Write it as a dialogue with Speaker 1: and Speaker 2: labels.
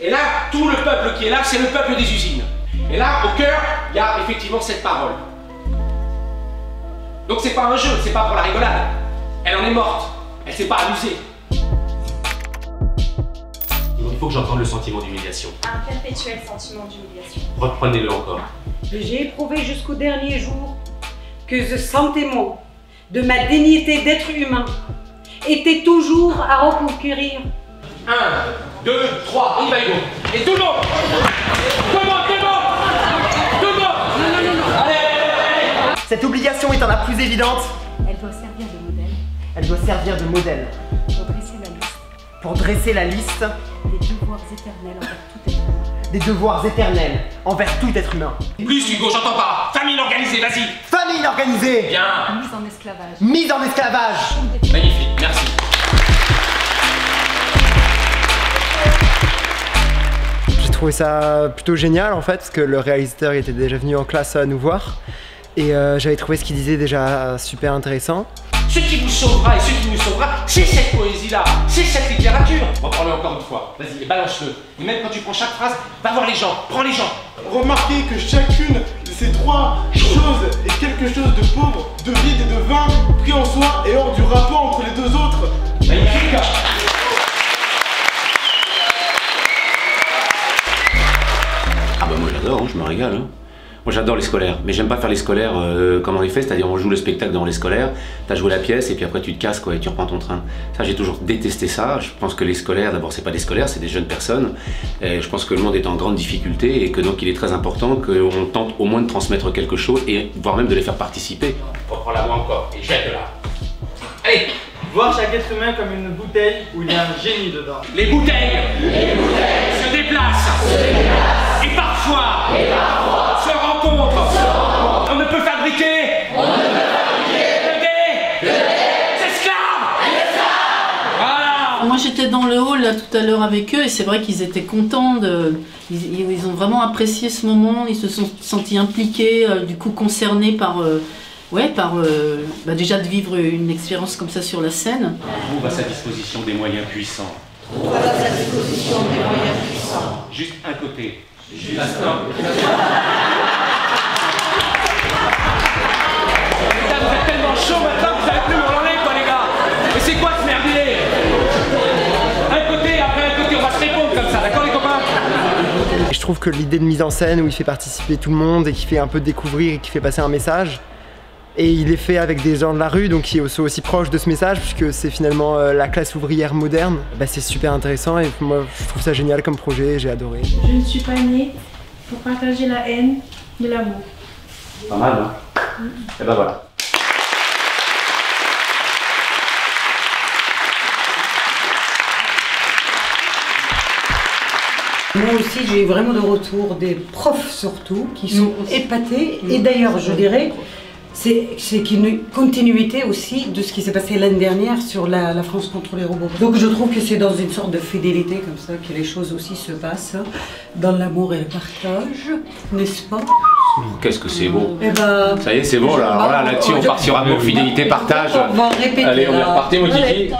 Speaker 1: Et là, tout le peuple qui est là, c'est le peuple des usines. Et là, au cœur, il y a effectivement cette parole. Donc c'est pas un jeu, c'est pas pour la rigolade. Elle en est morte, elle s'est pas amusée. Il faut que j'entende le sentiment d'humiliation.
Speaker 2: Un perpétuel sentiment d'humiliation.
Speaker 1: Reprenez-le encore.
Speaker 3: J'ai éprouvé jusqu'au dernier jour que ce sentiment de ma dignité d'être humain était toujours à reconquérir.
Speaker 1: 1, 2, 3, on y va Hugo. Et tout le monde. Tout le monde, tout le monde. Tout le monde. Non. Allez.
Speaker 4: Cette obligation étant la plus évidente,
Speaker 3: Elle doit servir de modèle
Speaker 4: elle doit servir de modèle
Speaker 3: pour dresser la liste
Speaker 4: pour dresser la liste
Speaker 3: des devoirs éternels envers tout être humain.
Speaker 4: des devoirs éternels envers tout être humain.
Speaker 1: Plus Hugo, j'entends pas. Famine organisée, vas-y.
Speaker 4: Famine organisée.
Speaker 1: Bien.
Speaker 3: Mise en esclavage.
Speaker 4: Mise en esclavage.
Speaker 1: Magnifique, merci.
Speaker 4: J'ai trouvé ça plutôt génial en fait, parce que le réalisateur était déjà venu en classe nous voir. Et j'avais trouvé ce qu'il disait déjà super intéressant.
Speaker 1: Ce qui vous sauvera et ce qui nous sauvera, c'est cette poésie-là, c'est cette littérature. On va parler encore une fois. Vas-y, et balance-le. Et même quand tu prends chaque phrase, va voir les gens, prends les gens.
Speaker 5: Remarquez que chacune de ces trois choses est quelque chose de pauvre, de vide et de vain, pris en soi et hors du rapport entre les deux autres.
Speaker 1: Magnifique.
Speaker 6: Ah bah moi j'adore, hein, je me régale. Hein. Moi j'adore les scolaires, mais j'aime pas faire les scolaires comme on les fait, c'est-à-dire on joue le spectacle devant les scolaires, t'as joué la pièce et puis après tu te casses quoi et tu reprends ton train. Ça j'ai toujours détesté ça, je pense que les scolaires, d'abord c'est pas des scolaires, c'est des jeunes personnes. Et je pense que le monde est en grande difficulté et que donc il est très important qu'on tente au moins de transmettre quelque chose et voire même de les faire participer.
Speaker 1: Reprends la main encore et jette-la. Allez.
Speaker 7: Voir chaque être humain comme une bouteille où il y a un génie dedans.
Speaker 1: Les bouteilles se déplacent et parfois se rencontrent. On ne peut fabriquer que des esclaves. Voilà.
Speaker 8: Moi j'étais dans le hall là tout à l'heure avec eux et c'est vrai qu'ils étaient contents ils ont vraiment apprécié ce moment, ils se sont sentis impliqués, du coup concernés par déjà de vivre une expérience comme ça sur la scène.
Speaker 1: On trouve à sa disposition des moyens puissants. Juste un côté. Juste un stop. Putain, vous êtes tellement chaud maintenant que vous savez plus où on en est quoi les gars. Mais c'est quoi ce merdier? Un côté, après un côté, on va se répondre comme ça, d'accord les copains?
Speaker 4: Et je trouve que l'idée de mise en scène où il fait participer tout le monde et qui fait un peu découvrir et qui fait passer un message, et il est fait avec des gens de la rue, donc qui sont aussi proches de ce message, puisque c'est finalement la classe ouvrière moderne. Bah, c'est super intéressant et moi je trouve ça génial comme projet, j'ai adoré.
Speaker 9: Je ne suis pas née pour partager la haine de l'amour.
Speaker 6: Pas mal, hein. Et ben voilà.
Speaker 3: Moi aussi, j'ai eu vraiment de retour des profs surtout qui sont épatés. Et d'ailleurs, je dirais, c'est une continuité aussi de ce qui s'est passé l'année dernière sur la France contre les robots. Donc je trouve que c'est dans une sorte de fidélité comme ça que les choses aussi se passent, dans l'amour et le partage, n'est-ce pas?
Speaker 6: Qu'est-ce que c'est beau.
Speaker 3: Et ben,
Speaker 6: ça y est, c'est bon là, voilà, là-dessus on part sur amour, fidélité, partage.
Speaker 3: On va répéter.
Speaker 6: Allez, on est reparti mon kiki.
Speaker 3: Allez.